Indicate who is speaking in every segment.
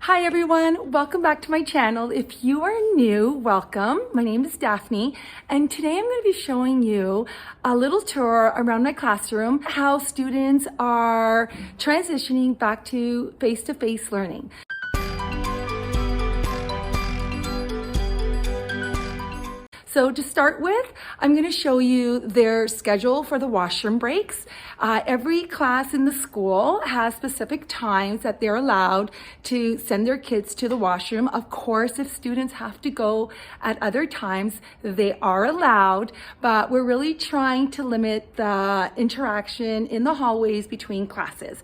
Speaker 1: Hi everyone, welcome back to my channel. If you are new, welcome. My name is Daphne and today I'm going to be showing you a little tour around my classroom, how students are transitioning back to face-to-face learning. So to start with, I'm going to show you their schedule for the washroom breaks. Every class in the school has specific times that they're allowed to send their kids to the washroom. Of course, if students have to go at other times, they are allowed, but we're really trying to limit the interaction in the hallways between classes.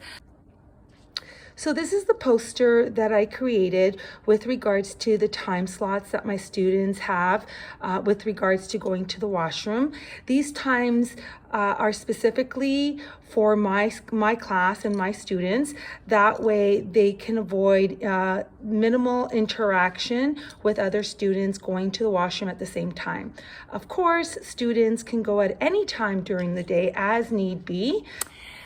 Speaker 1: So this is the poster that I created with regards to the time slots that my students have with regards to going to the washroom. These times are specifically for my class and my students. That way they can avoid minimal interaction with other students going to the washroom at the same time. Of course, students can go at any time during the day as need be.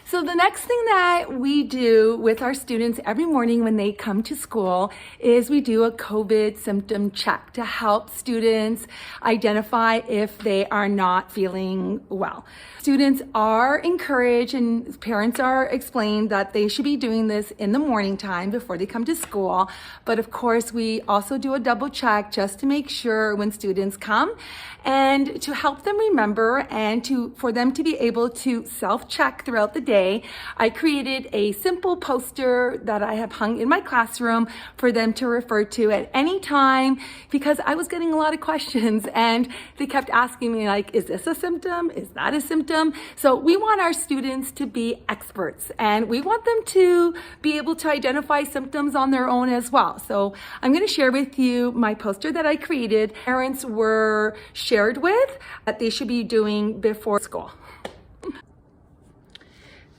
Speaker 1: So the next thing that we do with our students every morning when they come to school is we do a COVID symptom check to help students identify if they are not feeling well. Students are encouraged and parents are explained that they should be doing this in the morning time before they come to school. But of course, we also do a double check just to make sure when students come and to help them remember and for them to be able to self-check throughout the day. I created a simple poster that I have hung in my classroom for them to refer to at any time because I was getting a lot of questions and they kept asking me like, is this a symptom? Is that a symptom? So we want our students to be experts and we want them to be able to identify symptoms on their own as well. So I'm going to share with you my poster that I created. Parents were shared with that they should be doing before school.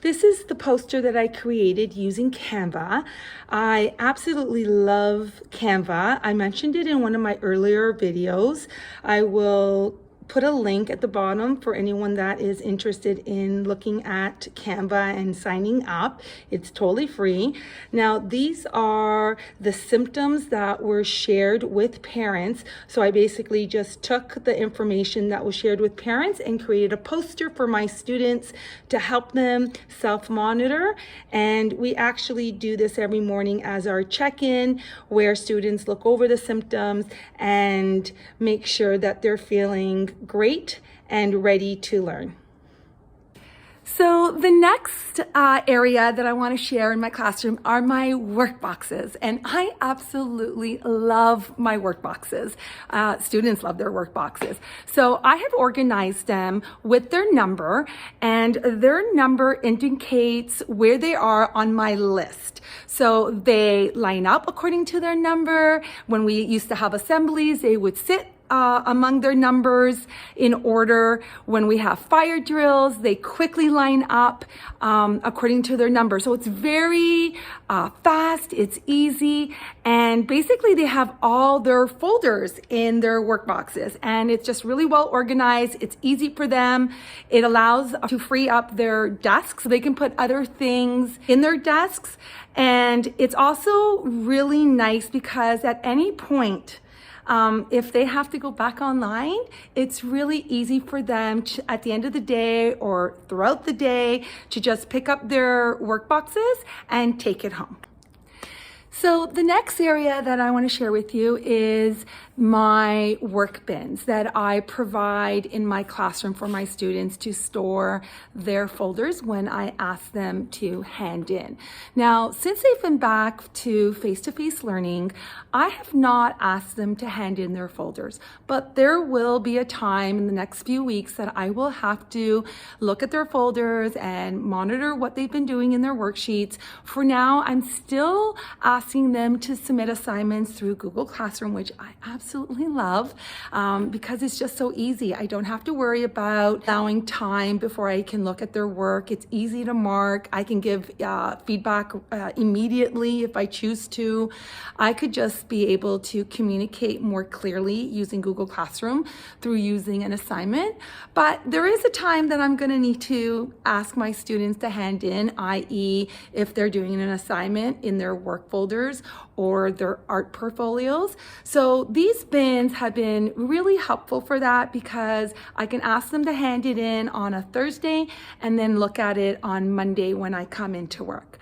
Speaker 1: This is the poster that I created using Canva. I absolutely love Canva. I mentioned it in one of my earlier videos. I will put a link at the bottom for anyone that is interested in looking at Canva and signing up. It's totally free. Now, these are the symptoms that were shared with parents. So I basically just took the information that was shared with parents and created a poster for my students to help them self-monitor. And we actually do this every morning as our check-in, where students look over the symptoms and make sure that they're feeling great and ready to learn. So the next area that I want to share in my classroom are my work boxes. And I absolutely love my work boxes. Students love their work boxes. So I have organized them with their number, and their number indicates where they are on my list. So they line up according to their number. When we used to have assemblies, they would sit among their numbers in order. When we have fire drills, they quickly line up according to their number. So it's very fast, it's easy, and basically they have all their folders in their work boxes, and it's just really well organized. It's easy for them. It allows to free up their desks so they can put other things in their desks. And it's also really nice because at any point, if they have to go back online, it's really easy for them to, at the end of the day or throughout the day, to just pick up their work boxes and take it home. So the next area that I want to share with you is my work bins that I provide in my classroom for my students to store their folders when I ask them to hand in. Now, since they've been back to face-to-face learning, I have not asked them to hand in their folders, but there will be a time in the next few weeks that I will have to look at their folders and monitor what they've been doing in their worksheets. For now, I'm still asking them to submit assignments through Google Classroom, which I absolutely absolutely love because it's just so easy. I don't have to worry about allowing time before I can look at their work. It's easy to mark. I can give feedback immediately if I choose to. I could just be able to communicate more clearly using Google Classroom through using an assignment. But there is a time that I'm going to need to ask my students to hand in, i.e. if they're doing an assignment in their work folders or their art portfolios. So these bins have been really helpful for that because I can ask them to hand it in on a Thursday and then look at it on Monday when I come into work.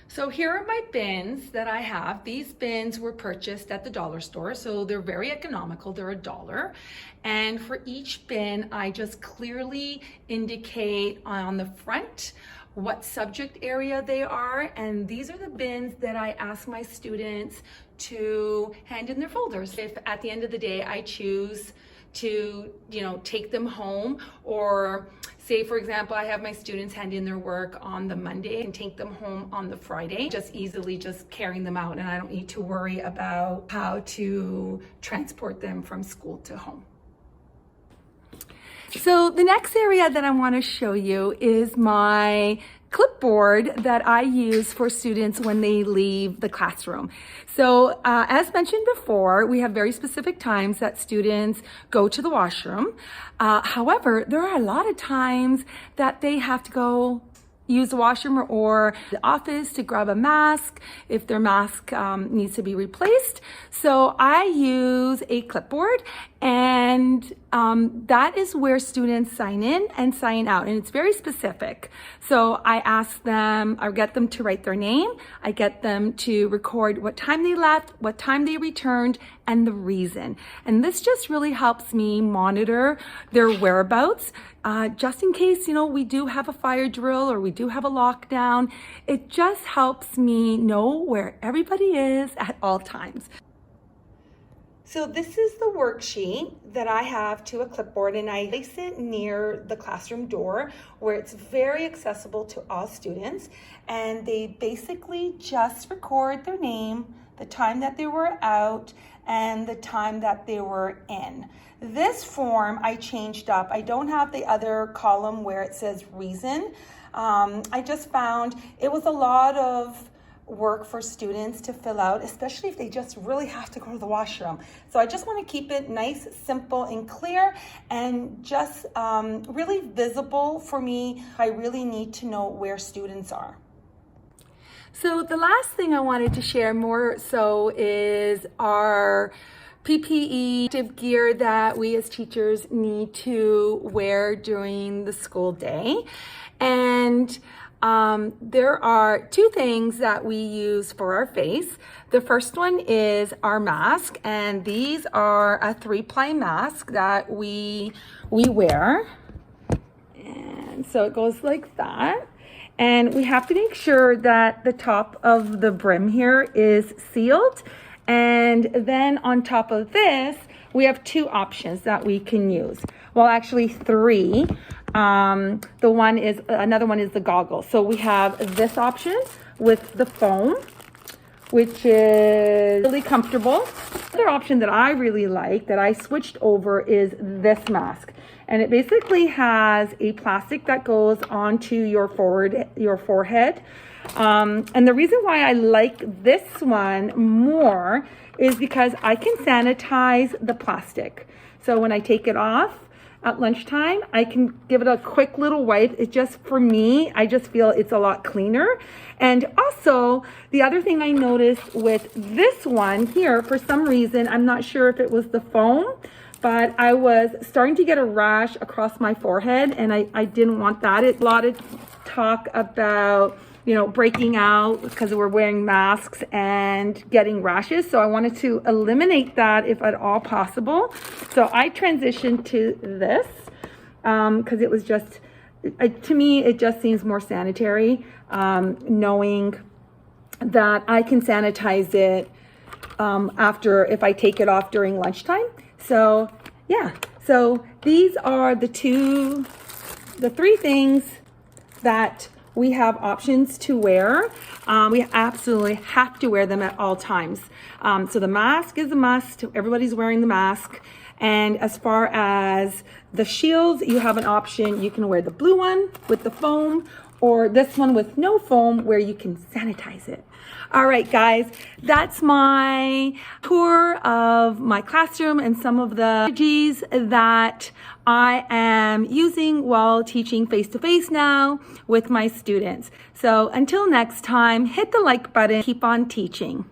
Speaker 1: So here are my bins that I have. These bins were purchased at the dollar store, so they're very economical. They're $1. And for each bin, I just clearly indicate on the front what subject area they are. And these are the bins that I ask my students to hand in their folders. If at the end of the day, I choose to, take them home, or say, for example, I have my students hand in their work on the Monday and take them home on the Friday, just easily carrying them out, and I don't need to worry about how to transport them from school to home. So the next area that I want to show you is my clipboard that I use for students when they leave the classroom. So as mentioned before, we have very specific times that students go to the washroom. However, there are a lot of times that they have to go use the washroom or the office to grab a mask if their mask needs to be replaced. So I use a clipboard, and that is where students sign in and sign out, and it's very specific. So I ask them, I get them to write their name, I get them to record what time they left, what time they returned, and the reason. And this just really helps me monitor their whereabouts, just in case, we do have a fire drill or we do have a lockdown. It just helps me know where everybody is at all times. So this is the worksheet that I have to a clipboard, and I place it near the classroom door where it's very accessible to all students. And they basically just record their name, the time that they were out, and the time that they were in. This form I changed up. I don't have the other column where it says reason. I just found it was a lot of work for students to fill out, especially if they just really have to go to the washroom. So I just want to keep it nice, simple, and clear, and just really visible for me. I really need to know where students are. So the last thing I wanted to share more so is our PPE gear that we as teachers need to wear during the school day. And there are two things that we use for our face. The first one is our mask, and these are a 3-ply mask that we wear. And so it goes like that. And we have to make sure that the top of the brim here is sealed. And then on top of this, we have 2 options that we can use. Well, actually 3. Another one is the goggles. So we have this option with the foam, which is really comfortable. Another option that I really like that I switched over is this mask. And it basically has a plastic that goes onto your forehead. And the reason why I like this one more is because I can sanitize the plastic. So when I take it off at lunchtime, I can give it a quick little wipe. It just, for me, I just feel it's a lot cleaner. And also, the other thing I noticed with this one here, for some reason, I'm not sure if it was the foam, but I was starting to get a rash across my forehead, and I didn't want that. A lot of talk about, breaking out because we're wearing masks and getting rashes. So I wanted to eliminate that if at all possible. So I transitioned to this because it was just, to me, it just seems more sanitary, knowing that I can sanitize it if I take it off during lunchtime. So yeah, so these are the 3 things that we have options to wear. We absolutely have to wear them at all times. So the mask is a must. Everybody's wearing the mask. And as far as the shields, you have an option. You can wear the blue one with the foam, or this one with no foam where you can sanitize it. All right, guys, that's my tour of my classroom and some of the strategies that I am using while teaching face-to-face now with my students. So until next time, hit the like button, keep on teaching.